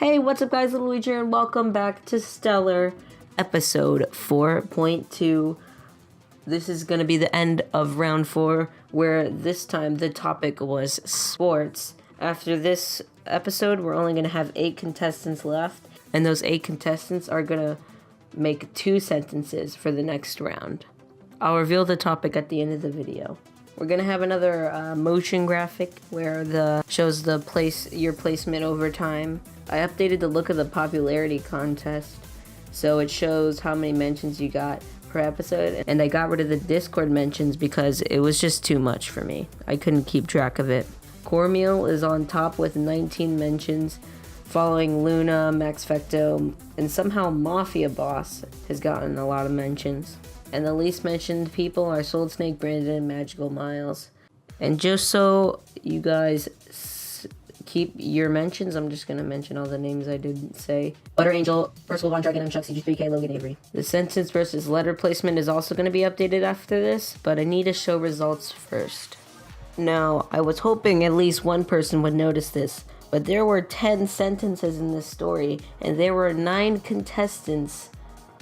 Hey, what's up guys, Little Luigi here, and welcome back to STeller, episode 4.2. This is going to be the end of round 4, where this time the topic was sports. After this episode, we're only going to have 8 contestants left, and those 8 contestants are going to make 2 sentences for the next round. I'll reveal the topic at the end of the video. We're gonna have another motion graphic where shows your placement over time. I updated the look of the popularity contest, so it shows how many mentions you got per episode, and I got rid of the Discord mentions because it was just too much for me. I couldn't keep track of it. Cornmeal is on top with 19 mentions, following Luna, Max Fecto, and somehow Mafia Boss has gotten a lot of mentions. And the least mentioned people are Sold Snake, Brandon, and Magical Miles. And just so you guys keep your mentions, I'm just going to mention all the names I didn't say. Butter Angel, Percival Von Dragon, Chuck, CG3K, Logan Avery. The sentence versus letter placement is also going to be updated after this, but I need to show results first. Now, I was hoping at least one person would notice this, but there were 10 sentences in this story, and there were 9 contestants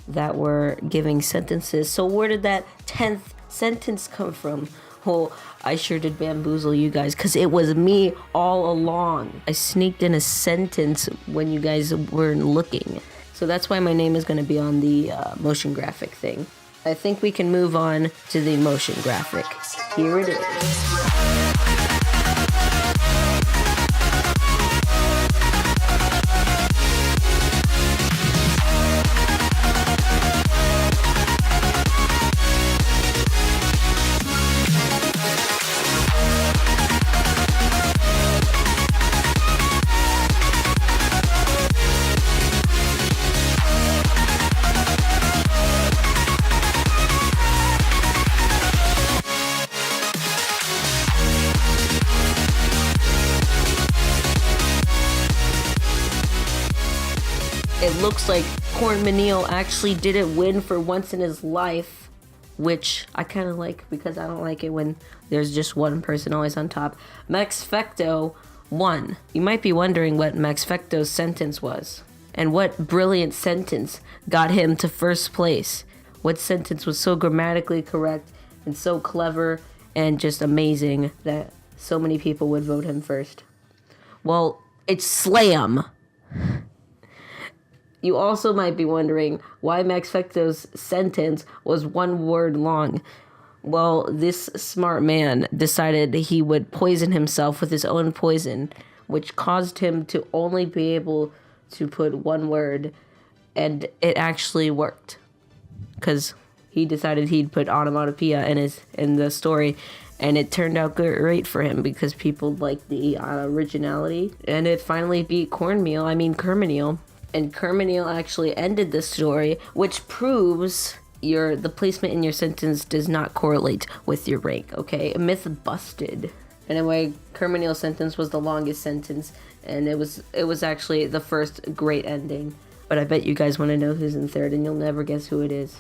that were giving sentences. So where did that 10th sentence come from? Well, I sure did bamboozle you guys, because it was me all along. I sneaked in a sentence when you guys weren't looking. So that's why my name is going to be on the motion graphic thing. I think we can move on to the motion graphic. Here it is. It looks like Cornmeal actually didn't win for once in his life, which I kind of like because I don't like it when there's just one person always on top. Max Fecto won. You might be wondering what Max Fecto's sentence was, and what brilliant sentence got him to first place. What sentence was so grammatically correct and so clever and just amazing that so many people would vote him first? Well, it's slam. You also might be wondering why Max Fecto's sentence was 1 word long. Well, this smart man decided he would poison himself with his own poison, which caused him to only be able to put 1 word, and it actually worked. Because he decided he'd put onomatopoeia in the story, and it turned out great for him because people liked the originality, and it finally beat Cornmeal. And Cornmeal actually ended the story, which proves the placement in your sentence does not correlate with your rank, okay? Myth busted. Anyway, Cornmeal's sentence was the longest sentence, and it was actually the first great ending. But I bet you guys want to know who's in third, and you'll never guess who it is.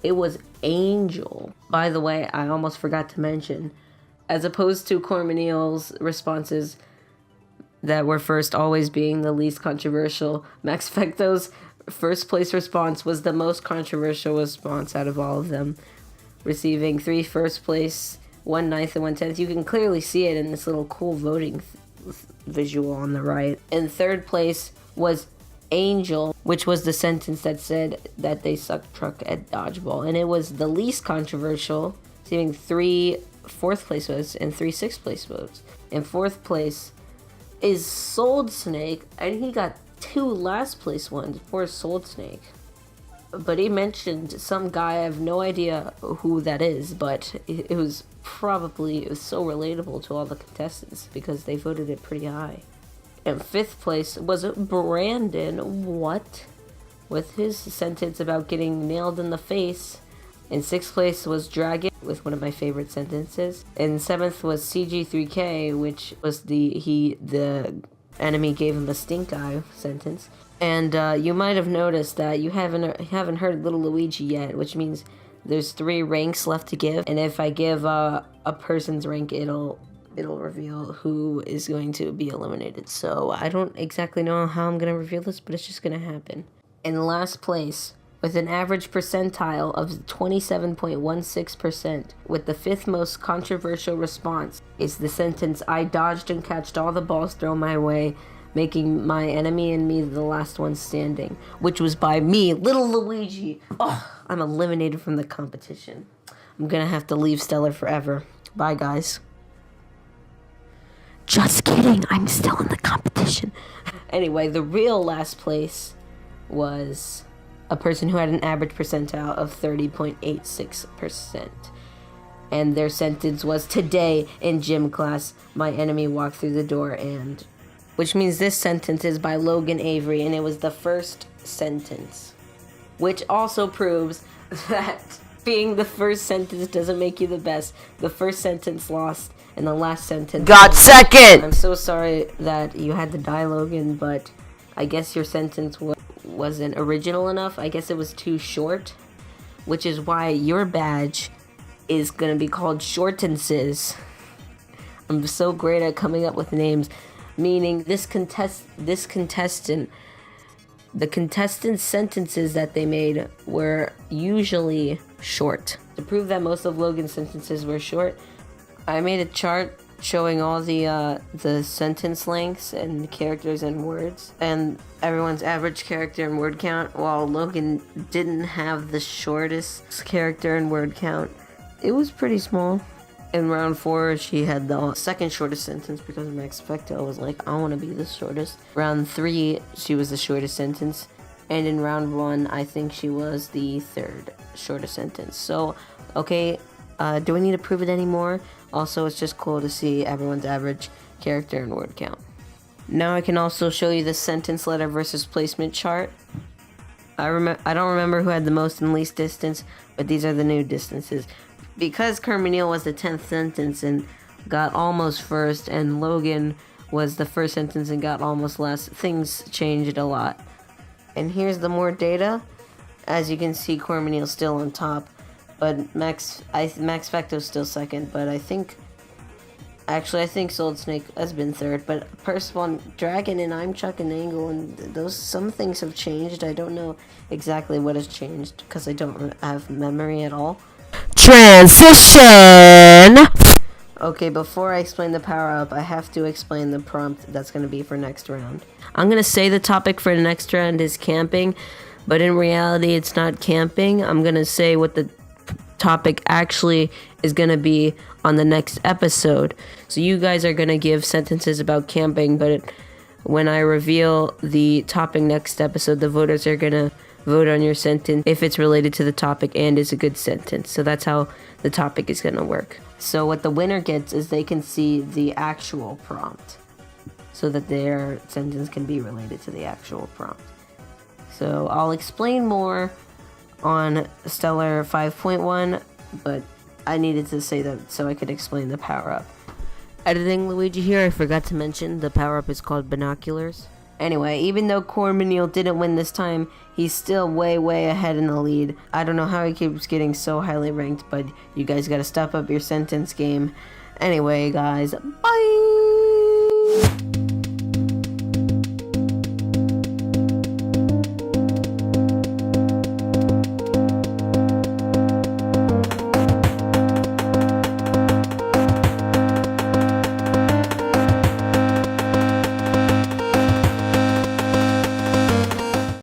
It was Angel. By the way, I almost forgot to mention, as opposed to Cornmeal's responses that were first always being the least controversial, Max Fecto's first place response was the most controversial response out of all of them, receiving 3 first place, 1 ninth, and 1 10th. You can clearly see it in this little cool voting visual on the right. And third place was Angel, which was the sentence that said that they sucked truck at dodgeball, and it was the least controversial, receiving 3 fourth place votes and 3 sixth place votes. In fourth place is Sold Snake, and he got 2 last place ones. Poor Sold Snake. But he mentioned some guy, I have no idea who that is, but it was so relatable to all the contestants because they voted it pretty high. And fifth place was Brandon, with his sentence about getting nailed in the face. In 6th place was Dragon, with one of my favorite sentences. In 7th was CG3K, which was the enemy gave him a stink eye sentence. And you might have noticed that you haven't heard Little Luigi yet, which means there's 3 ranks left to give. And if I give a person's rank, it'll it'll reveal who is going to be eliminated. So I don't exactly know how I'm going to reveal this, but it's just going to happen. In last place, with an average percentile of 27.16%, with the 5th most controversial response, is the sentence, "I dodged and catched all the balls thrown my way, making my enemy and me the last one standing," which was by me, little Luigi. Oh, I'm eliminated from the competition. I'm gonna have to leave STeller forever. Bye, guys. Just kidding, I'm still in the competition. Anyway, the real last place was a person who had an average percentile of 30.86%. And their sentence was, "Today in gym class, my enemy walked through the door and..." Which means this sentence is by Logan Avery, and it was the first sentence. Which also proves that being the first sentence doesn't make you the best. The first sentence lost, and the last sentence got second! I'm so sorry that you had to die, Logan, but I guess your sentence wasn't original enough. I guess it was too short, which is why your badge is gonna be called Shortenses. I'm so great at coming up with names, meaning the contestants' sentences that they made were usually short. To prove that most of Logan's sentences were short, I made a chart showing all the sentence lengths and characters and words, and everyone's average character and word count, while Logan didn't have the shortest character and word count. It was pretty small. In round 4, she had the second shortest sentence because Max Fecto was like, "I want to be the shortest." Round 3, she was the shortest sentence. And in round 1, I think she was the 3rd shortest sentence. So, okay, do we need to prove it anymore? Also, it's just cool to see everyone's average character and word count. Now I can also show you the sentence letter versus placement chart. I don't remember who had the most and least distance, but these are the new distances. Because Kermanil was the 10th sentence and got almost first, and Logan was the first sentence and got almost last, things changed a lot. And here's the more data. As you can see, Kermanil's still on top, but Max Fecto's still second, but I think Solid Snake has been third, but Percival Dragon and I'm Chuck and Angle, and some things have changed. I don't know exactly what has changed because I don't have memory at all. Transition! Okay, before I explain the power-up, I have to explain the prompt that's going to be for next round. I'm going to say the topic for the next round is camping, but in reality it's not camping. I'm going to say what the topic actually is going to be on the next episode. So you guys are going to give sentences about camping, but when I reveal the topic next episode, the voters are going to vote on your sentence if it's related to the topic and is a good sentence. So that's how the topic is going to work. So what the winner gets is they can see the actual prompt so that their sentence can be related to the actual prompt. So I'll explain more on STeller 5.1, but I needed to say that so I could explain the power-up. Editing Luigi here, I forgot to mention the power-up is called Binoculars. Anyway, even though Kermanil didn't win this time, he's still way ahead in the lead. I don't know how he keeps getting so highly ranked, but you guys gotta step up your sentence game. Anyway, guys, bye!